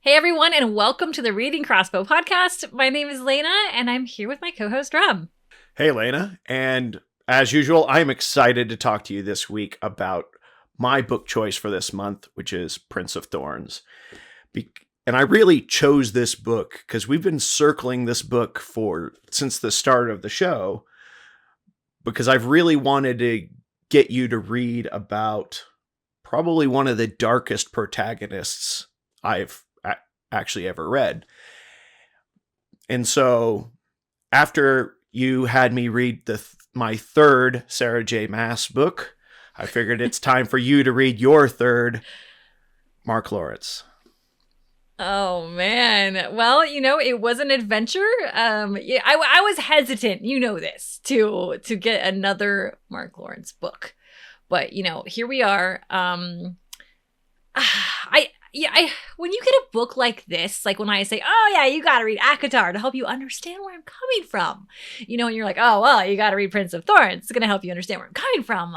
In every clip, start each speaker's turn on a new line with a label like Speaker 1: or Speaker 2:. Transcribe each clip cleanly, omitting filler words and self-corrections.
Speaker 1: Hey everyone, and welcome to the Reading Crossbow podcast. My name is Lena, and I'm here with my co-host Rob.
Speaker 2: Hey, Lena. And as usual, I'm excited to talk to you this week about my book choice for this month, which is Prince of Thorns. And I really chose this book because we've been circling this book since the start of the show, because I've really wanted to get you to read about probably one of the darkest protagonists I've actually ever read. And so after you had me read my third Sarah J. Maas book, I figured it's time for you to read your third, Mark Lawrence.
Speaker 1: Oh man. Well, it was an adventure. I was hesitant, this, to get another Mark Lawrence book. But, here we are. When you get a book like this, like when I say, oh yeah, you got to read ACOTAR to help you understand where I'm coming from, and you're like, oh, well, you got to read Prince of Thorns. It's going to help you understand where I'm coming from.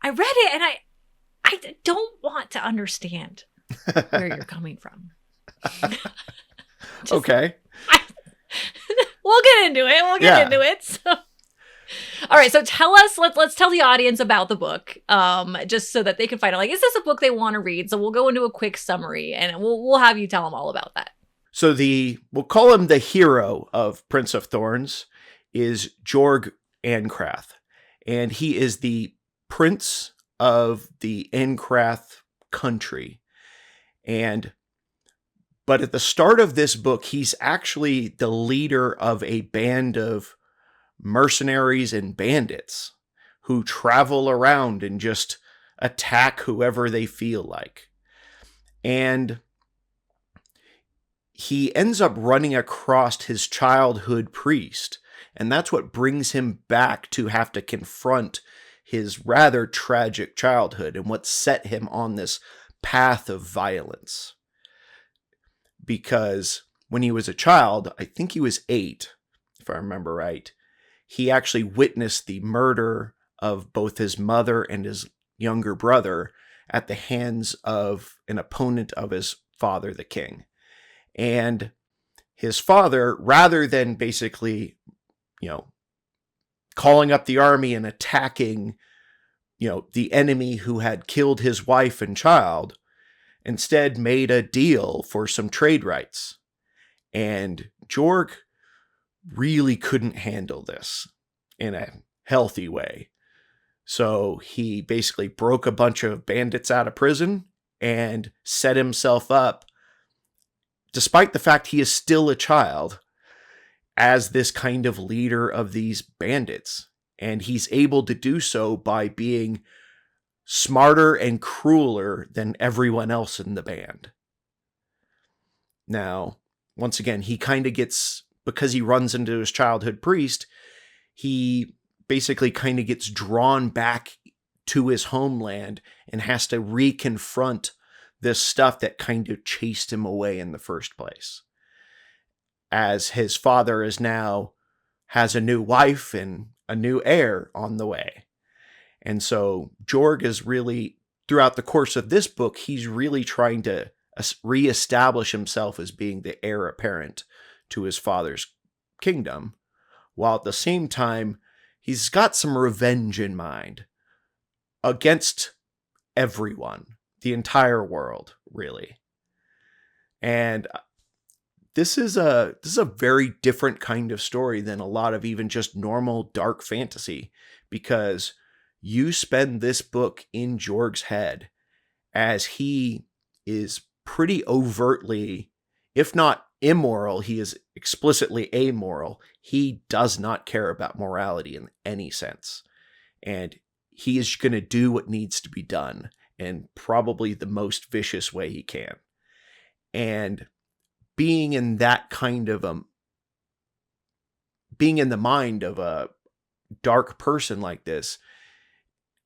Speaker 1: I read it and I don't want to understand where you're coming from.
Speaker 2: Okay.
Speaker 1: We'll get into it. So. All right, so tell us, let's tell the audience about the book, just so that they can find out, is this a book they want to read? So we'll go into a quick summary, and we'll have you tell them all about that.
Speaker 2: So we'll call him the hero of Prince of Thorns, is Jorg Ancrath, and he is the prince of the Ancrath country. But at the start of this book, he's actually the leader of a band of mercenaries and bandits who travel around and just attack whoever they feel like. And he ends up running across his childhood priest, and that's what brings him back to have to confront his rather tragic childhood and what set him on this path of violence. Because when he was a child, I think he was 8, if I remember right, he actually witnessed the murder of both his mother and his younger brother at the hands of an opponent of his father, the king. And his father, rather than basically, calling up the army and attacking, the enemy who had killed his wife and child, instead made a deal for some trade rights. And Jorg really couldn't handle this in a healthy way. So he basically broke a bunch of bandits out of prison and set himself up, despite the fact he is still a child, as this kind of leader of these bandits. And he's able to do so by being smarter and crueler than everyone else in the band. Now, once again, he kind of gets, because he runs into his childhood priest, he basically kind of gets drawn back to his homeland and has to reconfront this stuff that kind of chased him away in the first place. As his father has a new wife and a new heir on the way. And so Jorg is really, throughout the course of this book, he's really trying to reestablish himself as being the heir apparent to his father's kingdom, while at the same time, he's got some revenge in mind against everyone, the entire world, really. And this is a very different kind of story than a lot of even just normal dark fantasy, because you spend this book in Jorg's head as he is pretty overtly, if not immoral, he is explicitly amoral. He does not care about morality in any sense. And he is going to do what needs to be done in probably the most vicious way he can. And being in that kind of being in the mind of a dark person like this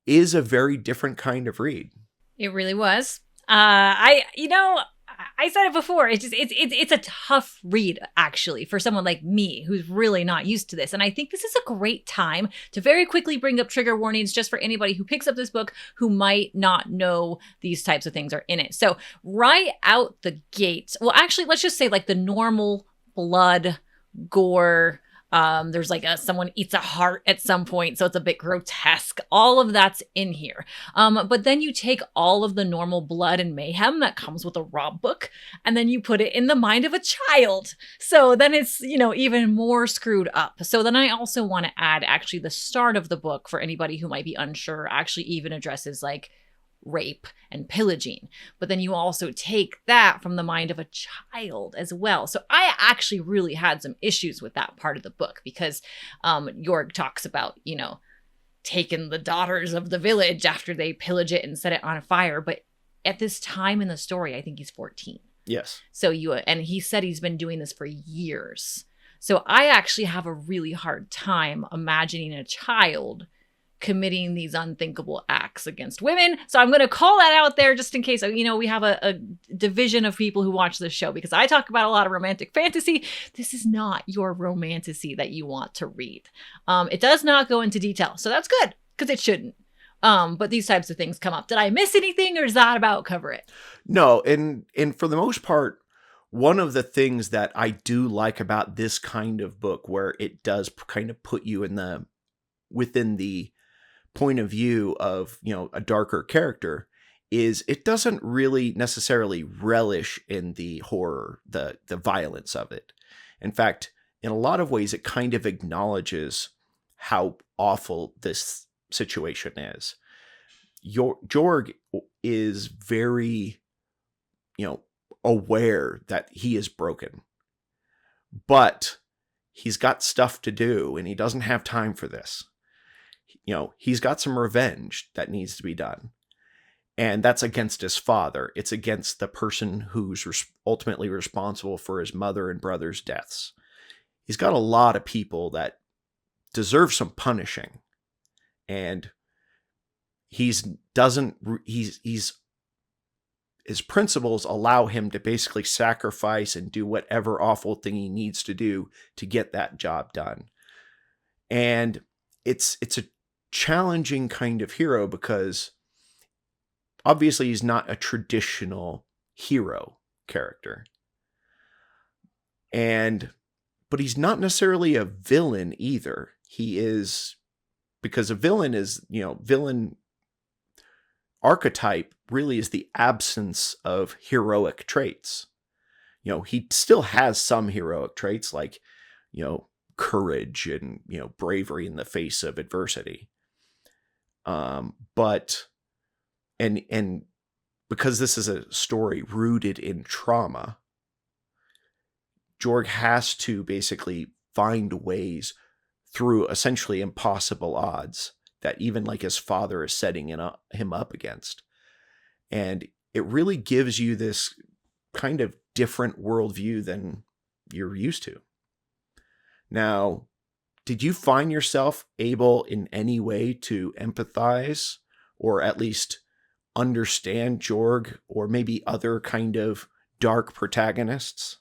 Speaker 2: is a very different kind of read.
Speaker 1: It really was. I I said it before. It's a tough read, actually, for someone like me who's really not used to this. And I think this is a great time to very quickly bring up trigger warnings just for anybody who picks up this book who might not know these types of things are in it. So right out the gate, well, actually, let's just say like the normal blood, gore. There's like someone eats a heart at some point, so it's a bit grotesque. All of that's in here. But then you take all of the normal blood and mayhem that comes with a Rob book, and then you put it in the mind of a child. So then it's, even more screwed up. So then I also want to add actually the start of the book for anybody who might be unsure, actually even addresses like rape and pillaging, but then you also take that from the mind of a child as well. So I actually really had some issues with that part of the book because Jorg talks about, taking the daughters of the village after they pillage it and set it on fire. But at this time in the story, I think he's 14.
Speaker 2: Yes.
Speaker 1: So and he said he's been doing this for years. So I actually have a really hard time imagining a child committing these unthinkable acts against women. So I'm going to call that out there just in case, we have a division of people who watch this show because I talk about a lot of romantic fantasy. This is not your romantasy that you want to read. It does not go into detail. So that's good because it shouldn't. But these types of things come up. Did I miss anything or does that about cover it?
Speaker 2: No. And for the most part, one of the things that I do like about this kind of book where it does kind of put you within the point of view of, a darker character is it doesn't really necessarily relish in the horror, the violence of it. In fact, in a lot of ways, it kind of acknowledges how awful this situation is. Jorg is very, aware that he is broken, but he's got stuff to do and he doesn't have time for this. He's got some revenge that needs to be done. And that's against his father. It's against the person who's ultimately responsible for his mother and brother's deaths. He's got a lot of people that deserve some punishing. And his principles allow him to basically sacrifice and do whatever awful thing he needs to do to get that job done. And it's a challenging kind of hero because obviously he's not a traditional hero character. But he's not necessarily a villain either. He is, because a villain is, villain archetype really is the absence of heroic traits. He still has some heroic traits like, courage and, bravery in the face of adversity. But because this is a story rooted in trauma, Jorg has to basically find ways through essentially impossible odds that even like his father is setting him up against. And it really gives you this kind of different worldview than you're used to. Now, did you find yourself able in any way to empathize or at least understand Jorg or maybe other kind of dark protagonists?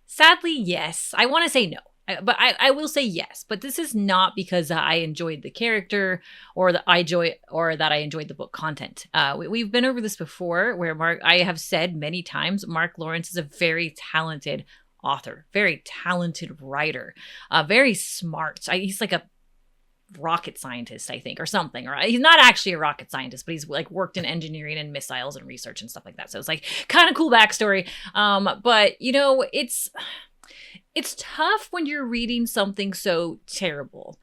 Speaker 1: Sadly, yes. I want to say no, but I will say yes. But this is not because I enjoyed the character or that I enjoyed the book content. We've been over this before where I have said many times, Mark Lawrence is a very talented author, very talented writer, very smart. He's like a rocket scientist, I think, or something. Or he's not actually a rocket scientist, but he's like worked in engineering and missiles and research and stuff like that. So it's like kind of cool backstory. But it's tough when you're reading something so terrible,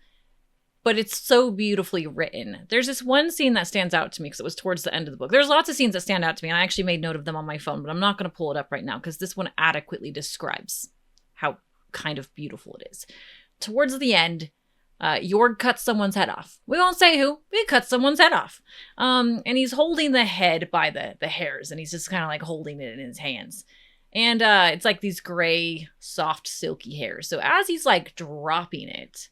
Speaker 1: but it's so beautifully written. There's this one scene that stands out to me because it was towards the end of the book. There's lots of scenes that stand out to me, and I actually made note of them on my phone, but I'm not going to pull it up right now because this one adequately describes how kind of beautiful it is. Towards the end, Jorg cuts someone's head off. We won't say who, but he cuts someone's head off. And he's holding the head by the hairs, and he's just kind of like holding it in his hands. And it's like these gray, soft, silky hairs. So as he's like dropping it,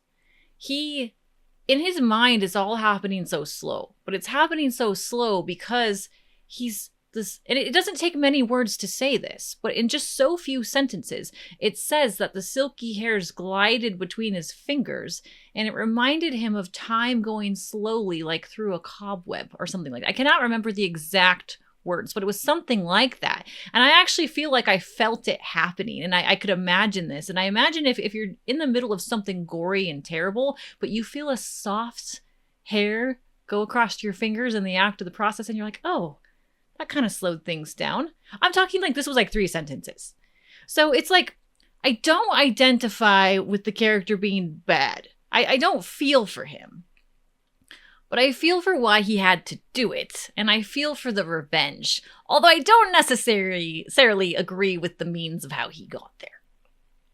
Speaker 1: in his mind, it's all happening so slow. But it's happening so slow because he's this, and it doesn't take many words to say this, but in just so few sentences, it says that the silky hairs glided between his fingers, and it reminded him of time going slowly, like through a cobweb or something like that. I cannot remember the exact words, but it was something like that. And I actually feel like I felt it happening, and I could imagine this. And I imagine if you're in the middle of something gory and terrible, but you feel a soft hair go across your fingers in the act of the process, and you're like, oh, that kind of slowed things down. I'm talking like this was like 3 sentences. So it's like, I don't identify with the character being bad. I don't feel for him. But I feel for why he had to do it, and I feel for the revenge, although I don't necessarily agree with the means of how he got there.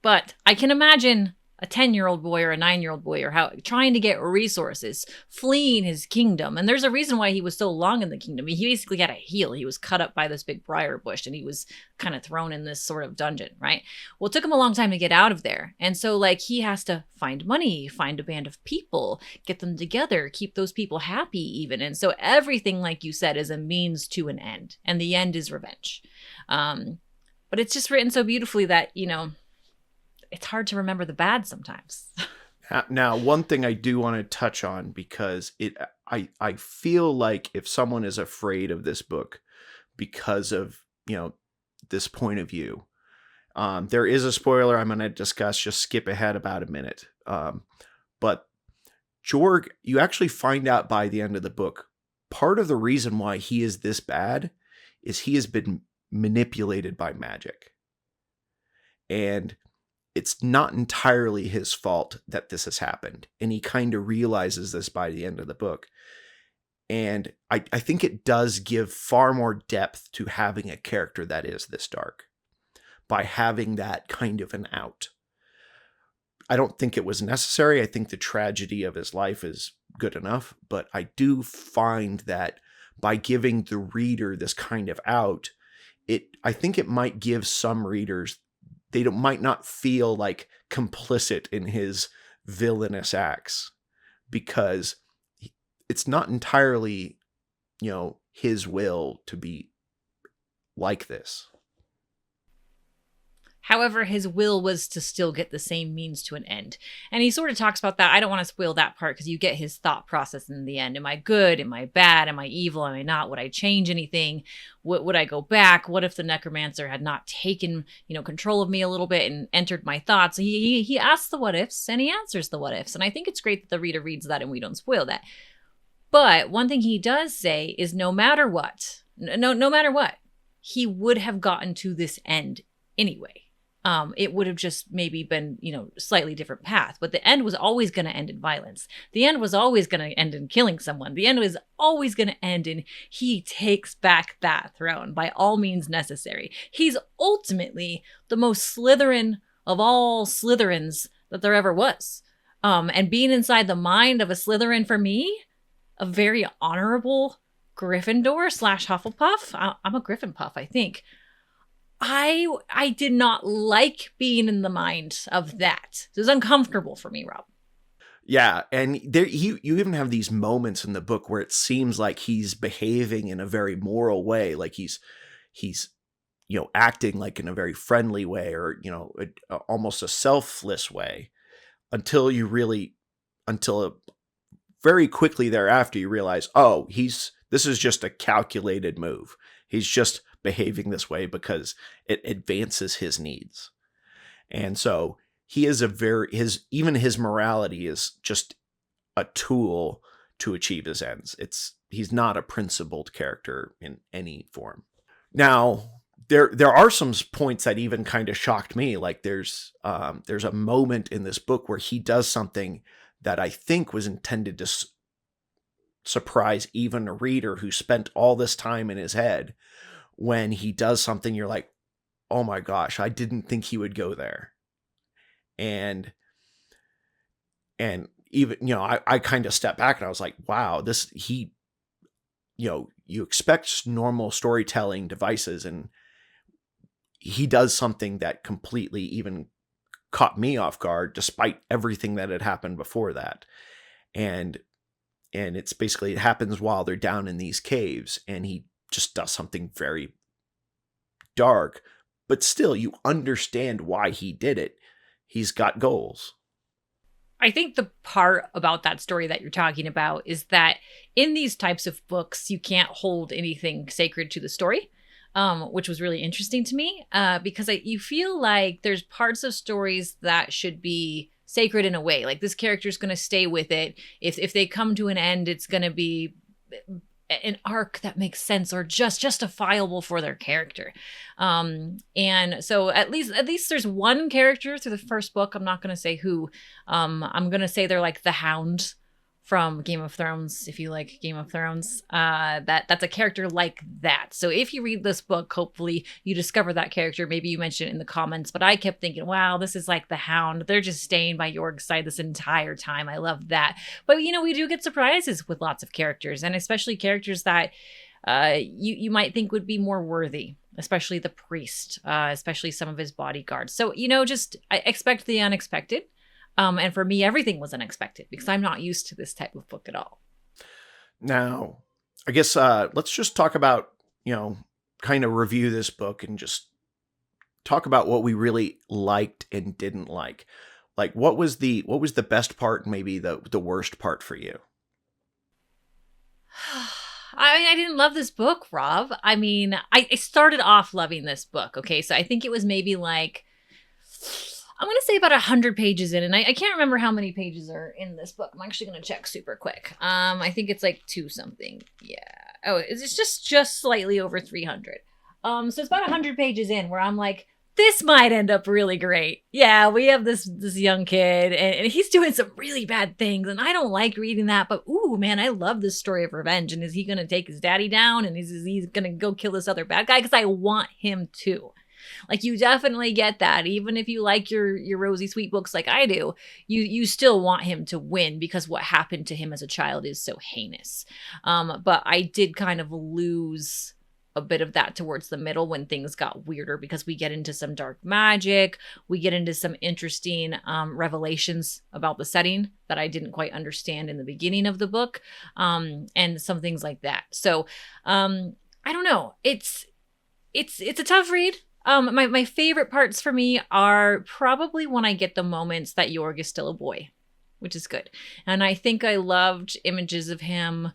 Speaker 1: But I can imagine a 10-year-old boy or a 9-year-old boy or how trying to get resources, fleeing his kingdom. And there's a reason why he was so long in the kingdom. He basically had a heel. He was cut up by this big briar bush, and he was kind of thrown in this sort of dungeon, right? Well, it took him a long time to get out of there. And so like he has to find money, find a band of people, get them together, keep those people happy even. And so everything, like you said, is a means to an end. And the end is revenge. But it's just written so beautifully that, you know, it's hard to remember the bad sometimes.
Speaker 2: Now, one thing I do want to touch on, because I feel like if someone is afraid of this book because of, you know, this point of view, there is a spoiler I'm going to discuss. Just skip ahead about a minute. But Jorg, you actually find out by the end of the book, part of the reason why he is this bad is he has been manipulated by magic. And it's not entirely his fault that this has happened. And he kind of realizes this by the end of the book. And I think it does give far more depth to having a character that is this dark by having that kind of an out. I don't think it was necessary. I think the tragedy of his life is good enough, but I do find that by giving the reader this kind of out, I think it might give some readers, they might not feel like complicit in his villainous acts, because it's not entirely, you know, his will to be like this.
Speaker 1: However, his will was to still get the same means to an end. And he sort of talks about that. I don't want to spoil that part because you get his thought process in the end. Am I good? Am I bad? Am I evil? Am I not? Would I change anything? Would I go back? What if the necromancer had not taken, you know, control of me a little bit and entered my thoughts? He asks the what ifs and he answers the what ifs. And I think it's great that the reader reads that and we don't spoil that. But one thing he does say is no matter what, no matter what, he would have gotten to this end anyway. It would have just maybe been, you know, slightly different path, but the end was always going to end in violence. The end was always going to end in killing someone. The end was always going to end in he takes back that throne by all means necessary. He's ultimately the most Slytherin of all Slytherins that there ever was. And being inside the mind of a Slytherin, for me, a very honorable Gryffindor / Hufflepuff. I'm a Gryffindor, I think. I did not like being in the mind of that. It was uncomfortable for me, Rob.
Speaker 2: Yeah, and there you even have these moments in the book where it seems like he's behaving in a very moral way, like he's you know, acting like in a very friendly way, or, you know, almost a selfless way, until very quickly thereafter you realize, oh, this is just a calculated move. He's just behaving this way because it advances his needs. And so he is even his morality is just a tool to achieve his ends. He's not a principled character in any form. Now, there are some points that even kind of shocked me. Like there's a moment in this book where he does something that I think was intended to surprise even a reader who spent all this time in his head. When he does something, you're like, oh my gosh, I didn't think he would go there. And even, you know, I kind of stepped back and I was like, wow, you know, you expect normal storytelling devices, and he does something that completely even caught me off guard, despite everything that had happened before that. And it happens while they're down in these caves, and he just does something very dark, but still you understand why he did it. He's got goals.
Speaker 1: I think the part about that story that you're talking about is that in these types of books, you can't hold anything sacred to the story, which was really interesting to me because you feel like there's parts of stories that should be sacred in a way. Like this character is going to stay with it. If they come to an end, it's going to be an arc that makes sense or just justifiable for their character. And so at least there's one character through the first book. I'm not going to say who. I'm going to say they're like the Hound from Game of Thrones. If you like Game of Thrones, that's a character like that. So if you read this book, hopefully you discover that character. Maybe you mention it in the comments, but I kept thinking, wow, this is like the Hound. They're just staying by York's side this entire time. I love that. But we do get surprises with lots of characters, and especially characters that you might think would be more worthy, especially the priest, especially some of his bodyguards. So, just I expect the unexpected. And for me, everything was unexpected because I'm not used to this type of book at all.
Speaker 2: Now, I guess let's just talk about, kind of review this book and just talk about what we really liked and didn't like. Like, what was the best part and maybe the worst part for you?
Speaker 1: I didn't love this book, Rob. I started off loving this book. Okay, so I think it was maybe like, I'm going to say about 100 pages in, and I can't remember how many pages are in this book. I'm actually going to check super quick. I think it's like 2 something. Yeah. Oh, it's just slightly over 300. So it's about 100 pages in where I'm like, this might end up really great. Yeah, we have this young kid, and he's doing some really bad things, and I don't like reading that, but ooh, man, I love this story of revenge, and is he going to take his daddy down, and is he going to go kill this other bad guy? Because I want him to. Like, you definitely get that. Even if you like your rosy sweet books like I do, you still want him to win because what happened to him as a child is so heinous. But I did kind of lose a bit of that towards the middle when things got weirder because we get into some dark magic. We get into some interesting revelations about the setting that I didn't quite understand in the beginning of the book, and some things like that. So I don't know. It's a tough read. My favorite parts for me are probably when I get the moments that York is still a boy, which is good. And I think I loved images of him,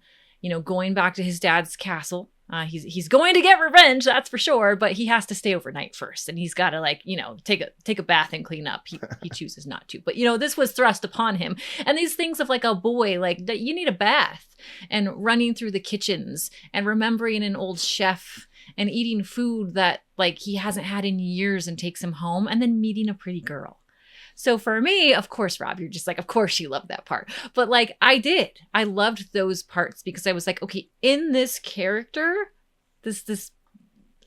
Speaker 1: going back to his dad's castle. He's going to get revenge, that's for sure, but he has to stay overnight first, and he's got to take a bath and clean up. He chooses not to, but this was thrust upon him. And these things of like a boy, like that you need a bath, and running through the kitchens and remembering an old chef and eating food that like he hasn't had in years and takes him home, and then meeting a pretty girl. So for me, of course, Rob, you're just like, of course you love that part. But like I did. I loved those parts because I was like, okay, in this character, this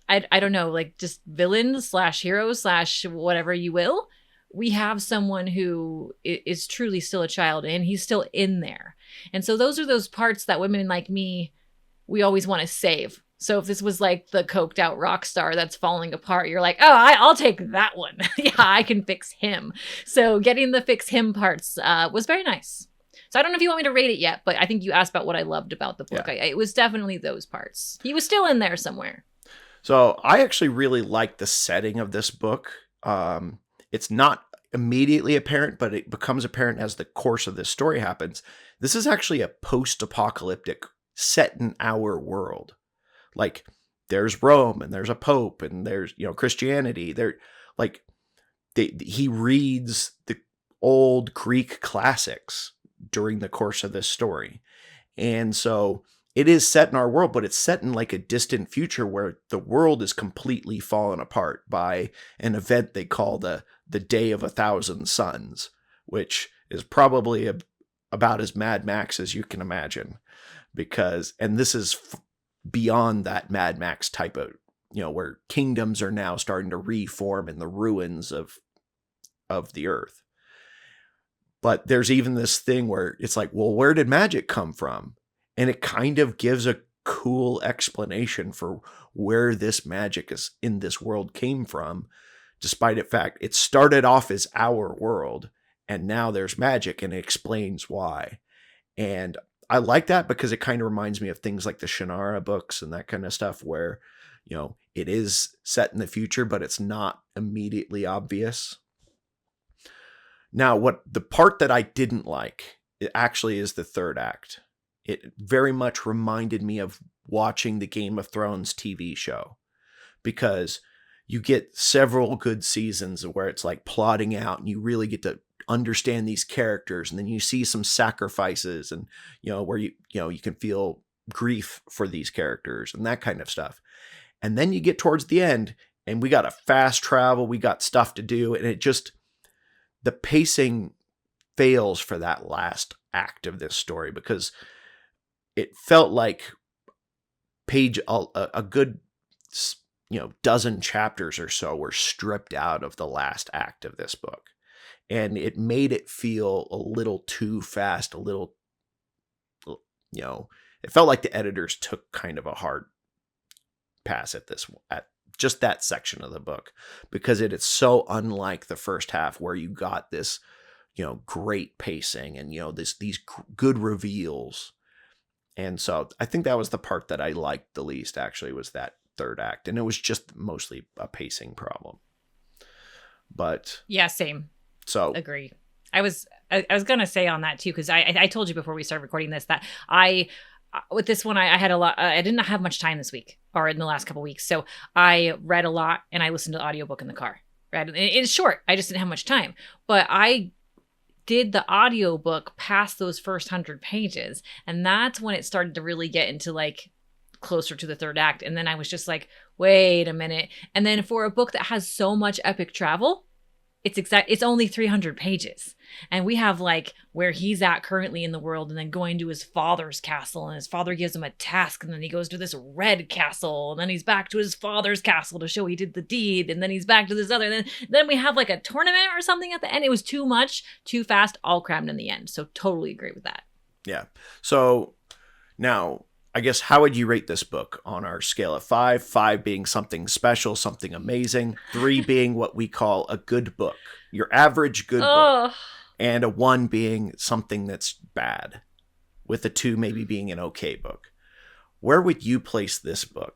Speaker 1: I don't know, like just villain / hero / whatever you will, we have someone who is truly still a child and he's still in there. And so those are those parts that women like me, we always want to save. So if this was like the coked out rock star that's falling apart, you're like, oh, I'll take that one. Yeah, I can fix him. So getting the fix him parts was very nice. So I don't know if you want me to rate it yet, but I think you asked about what I loved about the book. Yeah. It was definitely those parts. He was still in there somewhere.
Speaker 2: So I actually really like the setting of this book. It's not immediately apparent, but it becomes apparent as the course of this story happens. This is actually a post-apocalyptic set in our world. Like there's Rome and there's a Pope and there's, Christianity. He reads the old Greek classics during the course of this story. And so it is set in our world, but it's set in like a distant future where the world is completely fallen apart by an event they call the Day of 1,000 Suns, which is probably about as Mad Max as you can imagine. And this is beyond that Mad Max type of, where kingdoms are now starting to reform in the ruins of the earth. But there's even this thing where it's like, well, where did magic come from? And it kind of gives a cool explanation for where this magic is in this world came from, despite the fact it started off as our world and now there's magic, and it explains why. And I like that because it kind of reminds me of things like the Shannara books and that kind of stuff where, it is set in the future, but it's not immediately obvious. Now, the part that I didn't like, it actually is the third act. It very much reminded me of watching the Game of Thrones TV show, because you get several good seasons where it's like plotting out and you really get to understand these characters, and then you see some sacrifices and where you can feel grief for these characters and that kind of stuff. And then you get towards the end and we got to fast travel, we got stuff to do, and the pacing fails for that last act of this story, because it felt like a good dozen chapters or so were stripped out of the last act of this book. And it made it feel a little too fast, it felt like the editors took kind of a hard pass at just that section of the book, because it is so unlike the first half where you got this, great pacing and, these good reveals. And so I think that was the part that I liked the least, actually, was that third act. And it was just mostly a pacing problem. But
Speaker 1: yeah, same.
Speaker 2: So
Speaker 1: agree. I was going to say on that too, because I told you before we started recording this that with this one, I had a lot. I didn't have much time this week or in the last couple of weeks. So I read a lot and I listened to the audiobook in the car. Right? It's short. I just didn't have much time. But I did the audiobook past those first 100 pages. And that's when it started to really get into like closer to the third act. And then I was just like, wait a minute. And then for a book that has so much epic travel, it's only 300 pages. And we have like where he's at currently in the world, and then going to his father's castle, and his father gives him a task, and then he goes to this red castle, and then he's back to his father's castle to show he did the deed, and then he's back to this other, and then we have like a tournament or something at the end. It was too much, too fast, all crammed in the end. So totally agree with that.
Speaker 2: Yeah. So now, I guess, how would you rate this book on our scale of 5? 5 being something special, something amazing. 3 being what we call a good book, your average good book. And a 1 being something that's bad, with a 2 maybe being an okay book. Where would you place this book?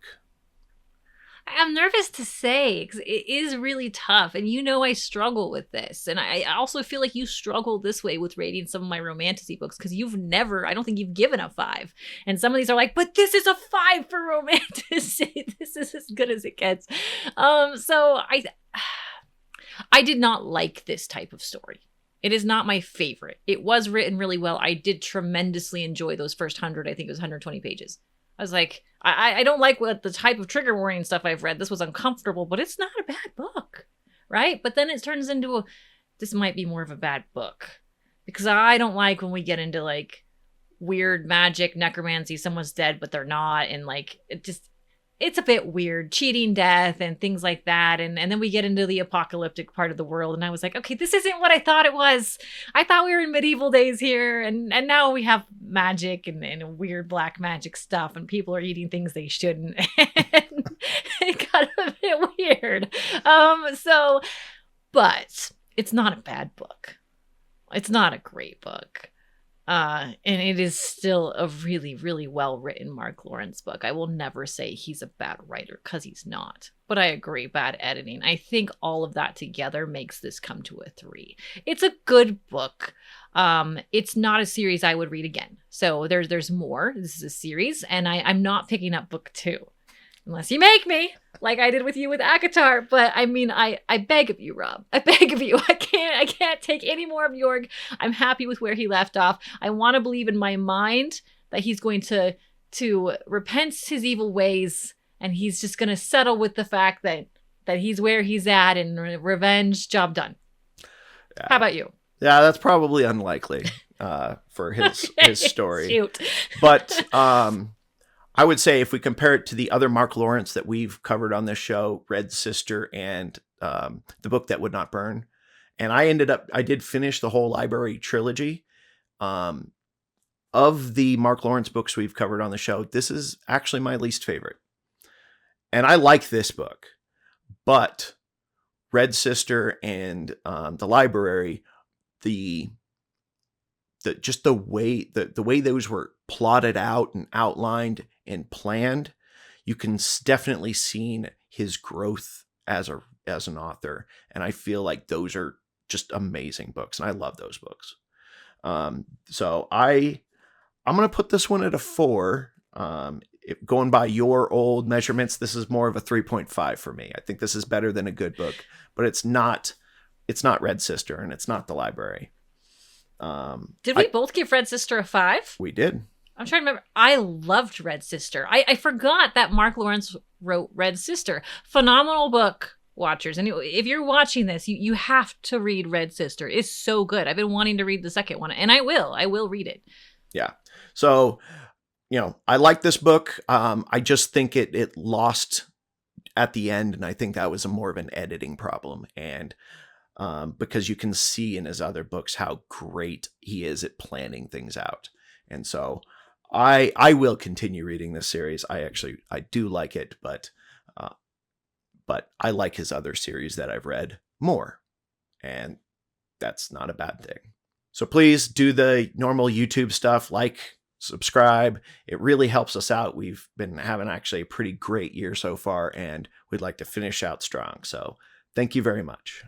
Speaker 1: I'm nervous to say, because it is really tough. And I struggle with this. And I also feel like you struggle this way with rating some of my romantasy books, because I don't think you've given a 5. And some of these are like, but this is a 5 for romantasy. This is as good as it gets. So I did not like this type of story. It is not my favorite. It was written really well. I did tremendously enjoy those first 100. I think it was 120 pages. I was like, I don't like what the type of trigger warning stuff I've read. This was uncomfortable, but it's not a bad book, right? But then it turns into this might be more of a bad book, because I don't like when we get into like weird magic, necromancy, someone's dead, but they're not. And like, it's a bit weird, cheating death and things like that. And then we get into the apocalyptic part of the world. And I was like, okay, this isn't what I thought it was. I thought we were in medieval days here. And now we have magic and weird black magic stuff. And people are eating things they shouldn't. And it got a bit weird. But it's not a bad book. It's not a great book. And it is still a really, really well-written Mark Lawrence book. I will never say he's a bad writer, because he's not. But I agree, bad editing. I think all of that together makes this come to a 3. It's a good book. It's not a series I would read again. So there's more. This is a series, and I'm not picking up book 2. Unless you make me, like I did with you with ACOTAR. But I mean, I beg of you, Rob. I beg of you. I can't take any more of Jorg. I'm happy with where he left off. I want to believe in my mind that he's going to repent his evil ways, and he's just going to settle with the fact that he's where he's at, and revenge, job done. Yeah. How about you?
Speaker 2: Yeah, that's probably unlikely for his story.
Speaker 1: Shoot.
Speaker 2: But I would say if we compare it to the other Mark Lawrence that we've covered on this show, Red Sister and The Book That Would Not Burn, and I did finish the whole library trilogy. Of the Mark Lawrence books we've covered on the show, this is actually my least favorite. And I like this book, but Red Sister and the library, the way those were plotted out and outlined and planned, you can definitely see his growth as an author. And I feel like those are just amazing books, and I love those books. So I'm going to put this one at a 4. Going by your old measurements, this is more of a 3.5 for me. I think this is better than a good book, but it's not Red Sister, and it's not The Library.
Speaker 1: Did we both give Red Sister a 5?
Speaker 2: We did.
Speaker 1: I'm trying to remember. I loved Red Sister. I forgot that Mark Lawrence wrote Red Sister. Phenomenal book, watchers. And if you're watching this, you have to read Red Sister. It's so good. I've been wanting to read the second one, and I will read it.
Speaker 2: Yeah. So, I like this book. I just think it lost at the end, and I think that was more of an editing problem. And because you can see in his other books how great he is at planning things out. And so I will continue reading this series. I do like it, but I like his other series that I've read more, and that's not a bad thing. So please do the normal YouTube stuff, like, subscribe. It really helps us out. We've been having actually a pretty great year so far, and we'd like to finish out strong. So thank you very much.